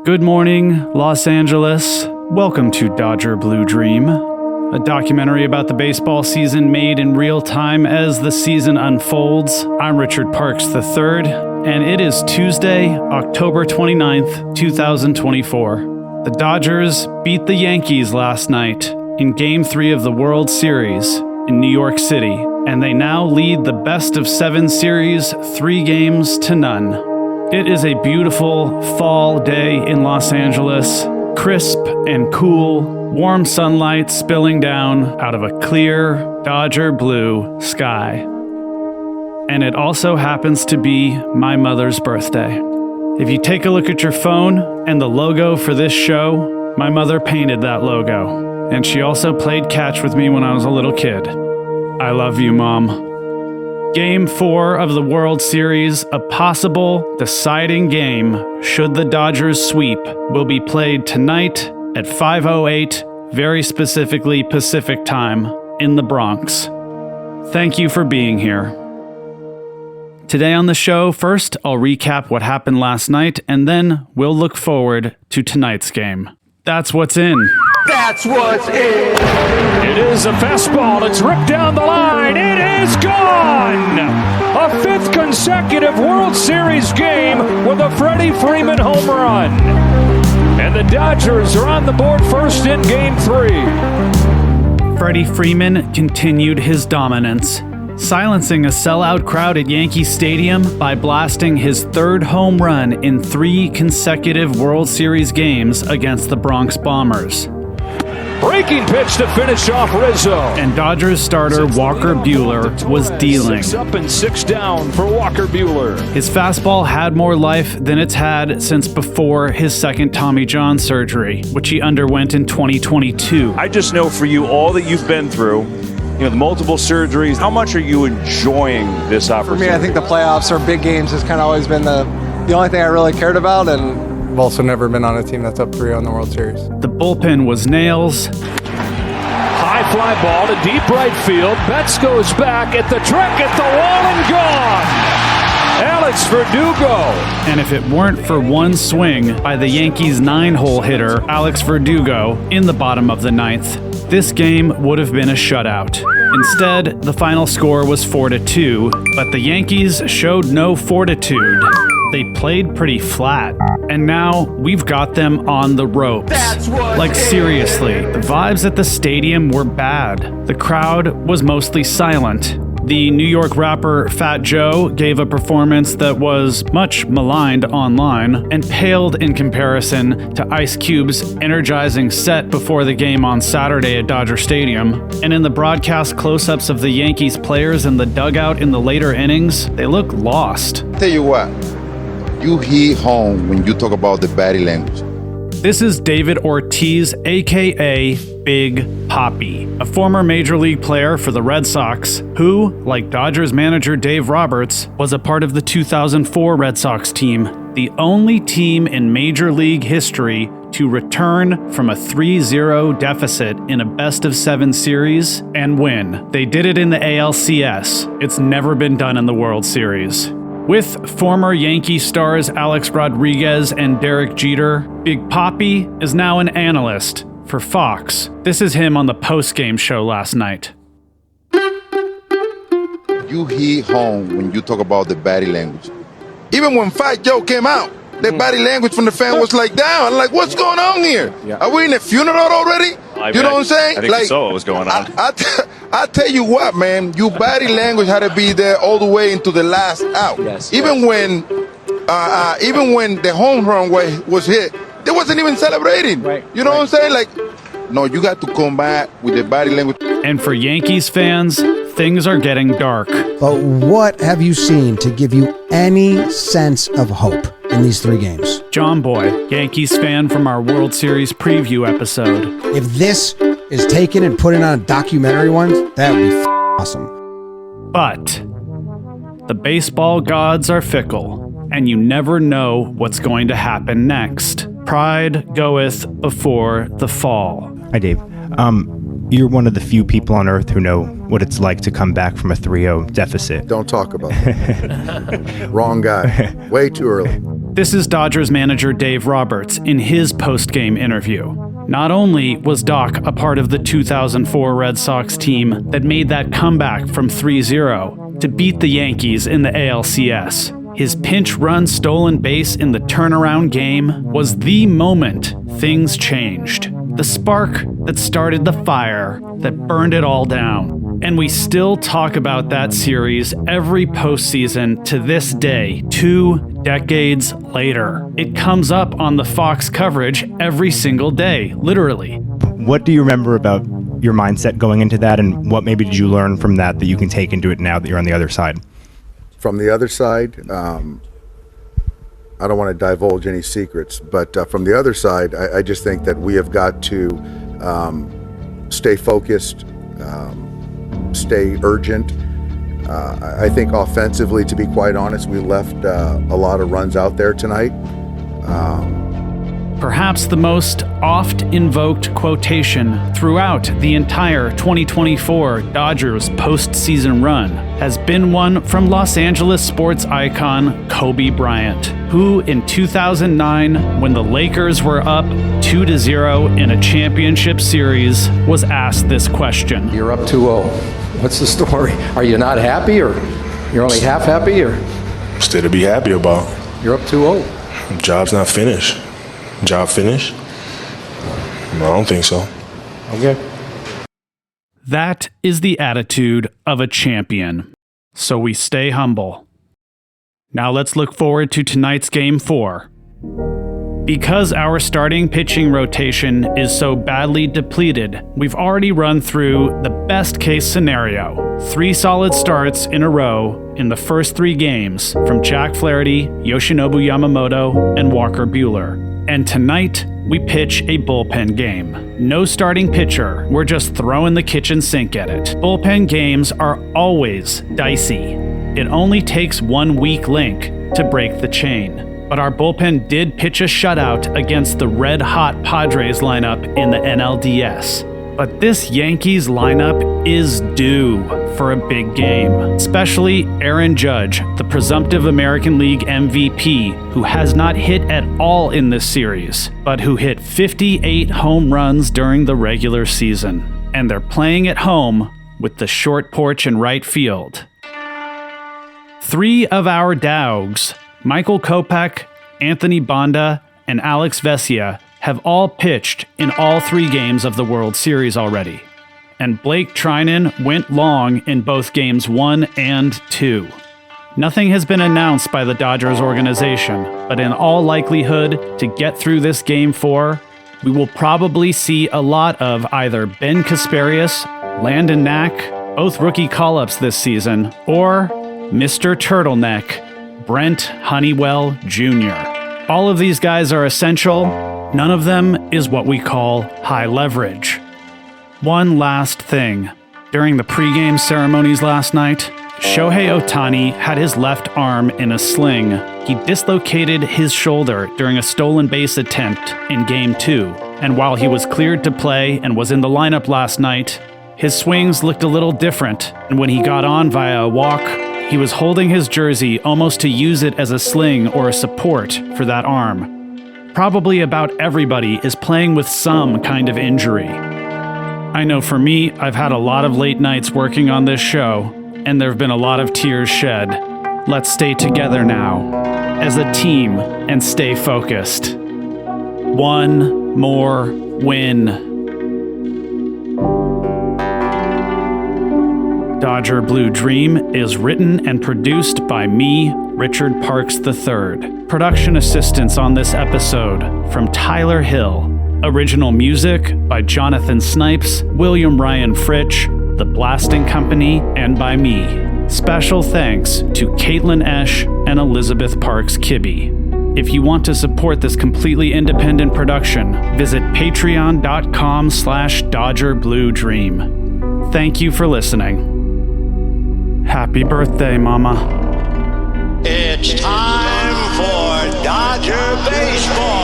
Good morning, Los Angeles. Welcome to Dodger Blue Dream, a documentary about the baseball season made in real time as the season unfolds. I'm Richard Parks III, and it is Tuesday, October 29th, 2024. The Dodgers beat the Yankees last night in Game 3 of the World Series in New York City, and they now lead the best-of-7 series 3-0. It is a beautiful fall day in Los Angeles, crisp and cool, warm sunlight spilling down out of a clear Dodger blue sky. And it also happens to be my mother's birthday. If you take a look at your phone and the logo for this show, my mother painted that logo. And she also played catch with me when I was a little kid. I love you, Mom. Game 4 of the World Series, a possible deciding game should the Dodgers sweep, will be played tonight at 5:08, very specifically Pacific time, in the Bronx. Thank you for being here. Today on the show, first I'll recap what happened last night, and then we'll look forward to tonight's game. That's what's in. That's what's in. It is a fastball. It's ripped down the line. It is gone. A fifth consecutive World Series game with a Freddie Freeman home run. And the Dodgers are on the board first in Game 3. Freddie Freeman continued his dominance, silencing a sellout crowd at Yankee Stadium by blasting his third home run in 3 consecutive World Series games against the Bronx Bombers. Breaking pitch to finish off Rizzo. And Dodgers starter Walker Buehler was dealing. 6 up and 6 down for Walker Buehler. His fastball had more life than it's had since before his second Tommy John surgery, which he underwent in 2022. I just know for you, all that you've been through, the multiple surgeries, how much are you enjoying this opportunity? For me, I think the playoffs or big games has kind of always been the only thing I really cared about, and I've also never been on a team that's up 3-0 in the World Series. The bullpen was nails. High fly ball to deep right field. Betts goes back at the track at the wall and gone. Alex Verdugo. And if it weren't for one swing by the Yankees' 9-hole hitter, Alex Verdugo, in the bottom of the 9th, this game would have been a shutout. Instead, the final score was 4-2, but the Yankees showed no fortitude. They played pretty flat, and now we've got them on the ropes. Like seriously, the vibes at the stadium were bad. The crowd was mostly silent. The New York rapper Fat Joe gave a performance that was much maligned online and paled in comparison to Ice Cube's energizing set before the game on Saturday at Dodger Stadium. And in the broadcast close-ups of the Yankees players in the dugout in the later innings, they look lost. Tell you what, you hit home when you talk about the body language. This is David Ortiz, aka Big Papi, a former Major League player for the Red Sox who, like Dodgers manager Dave Roberts, was a part of the 2004 Red Sox team, the only team in Major League history to return from a 3-0 deficit in a best-of-7 series and win. They did it in the ALCS. It's never been done in the World Series. With former Yankee stars Alex Rodriguez and Derek Jeter, Big Papi is now an analyst for Fox. This is him on the post-game show last night. You hit home when you talk about the body language. Even when Fat Joe came out, the body language from the fan was like down. I'm like, what's going on here? Yeah. Are we in a funeral already? You know what I'm saying? I think you saw what was going on. I tell you what, man, your body language had to be there all the way into the last out. Yes, even when the home run was hit, they wasn't even celebrating. Right. You know what I'm saying? Like, no, you got to come back with the body language. And for Yankees fans, things are getting dark. But what have you seen to give you any sense of hope in these 3 games? John Boy, Yankees fan from our World Series preview episode. If this is taken and put in on a documentary one, that would be awesome. But the baseball gods are fickle, and you never know what's going to happen next. Pride goeth before the fall. Hi, Dave. You're one of the few people on Earth who know what it's like to come back from a 3-0 deficit. Don't talk about that. Wrong guy. Way too early. This is Dodgers manager Dave Roberts in his post-game interview. Not only was Doc a part of the 2004 Red Sox team that made that comeback from 3-0 to beat the Yankees in the ALCS, his pinch run stolen base in the turnaround game was the moment things changed. The spark that started the fire that burned it all down. And we still talk about that series every postseason to this day, 2 decades later. It comes up on the Fox coverage every single day, literally. What do you remember about your mindset going into that, and what maybe did you learn from that you can take into it now that you're on the other side? From the other side, I don't want to divulge any secrets, but from the other side, I just think that we have got to stay focused, stay urgent. I think offensively, to be quite honest, we left a lot of runs out there tonight. Perhaps the most oft-invoked quotation throughout the entire 2024 Dodgers postseason run has been one from Los Angeles sports icon Kobe Bryant, who in 2009, when the Lakers were up 2-0 in a championship series, was asked this question. You're up 2-0. What's the story? Are you not happy, or you're only half happy, or? Still to be happy about. You're up 2-0. Job's not finished. Job finished? No, I don't think so. Okay. That is the attitude of a champion. So we stay humble. Now let's look forward to tonight's Game 4. Because our starting pitching rotation is so badly depleted, we've already run through the best case scenario. 3 solid starts in a row in the first 3 games from Jack Flaherty, Yoshinobu Yamamoto, and Walker Buehler. And tonight, we pitch a bullpen game. No starting pitcher, we're just throwing the kitchen sink at it. Bullpen games are always dicey. It only takes one weak link to break the chain. But our bullpen did pitch a shutout against the red-hot Padres lineup in the NLDS. But this Yankees lineup is due for a big game, especially Aaron Judge, the presumptive American League MVP, who has not hit at all in this series, but who hit 58 home runs during the regular season. And they're playing at home with the short porch in right field. 3 of our Dowgs, Michael Kopech, Anthony Banda, and Alex Vesia, have all pitched in all 3 games of the World Series already. And Blake Trinan went long in both games 1 and 2. Nothing has been announced by the Dodgers organization, but in all likelihood, to get through this Game 4, we will probably see a lot of either Ben Kasparius, Landon Knack, both rookie call-ups this season, or Mr. Turtleneck, Brent Honeywell Jr. All of these guys are essential. None of them is what we call high leverage. One last thing. During the pregame ceremonies last night, Shohei Ohtani had his left arm in a sling. He dislocated his shoulder during a stolen base attempt in Game 2, and while he was cleared to play and was in the lineup last night, his swings looked a little different, and when he got on via a walk, he was holding his jersey almost to use it as a sling or a support for that arm. Probably about everybody is playing with some kind of injury. I know for me, I've had a lot of late nights working on this show, and there have been a lot of tears shed. Let's stay together now, as a team, and stay focused. One more win. Dodger Blue Dream is written and produced by me, Richard Parks III. Production assistance on this episode from Tyler Hill. Original music by Jonathan Snipes, William Ryan Fritsch, The Blasting Company, and by me. Special thanks to Caitlin Esch and Elizabeth Parks Kibbe. If you want to support this completely independent production, visit patreon.com/DodgerBlueDream. Thank you for listening. Happy birthday, Mama. It's time for Dodger Baseball.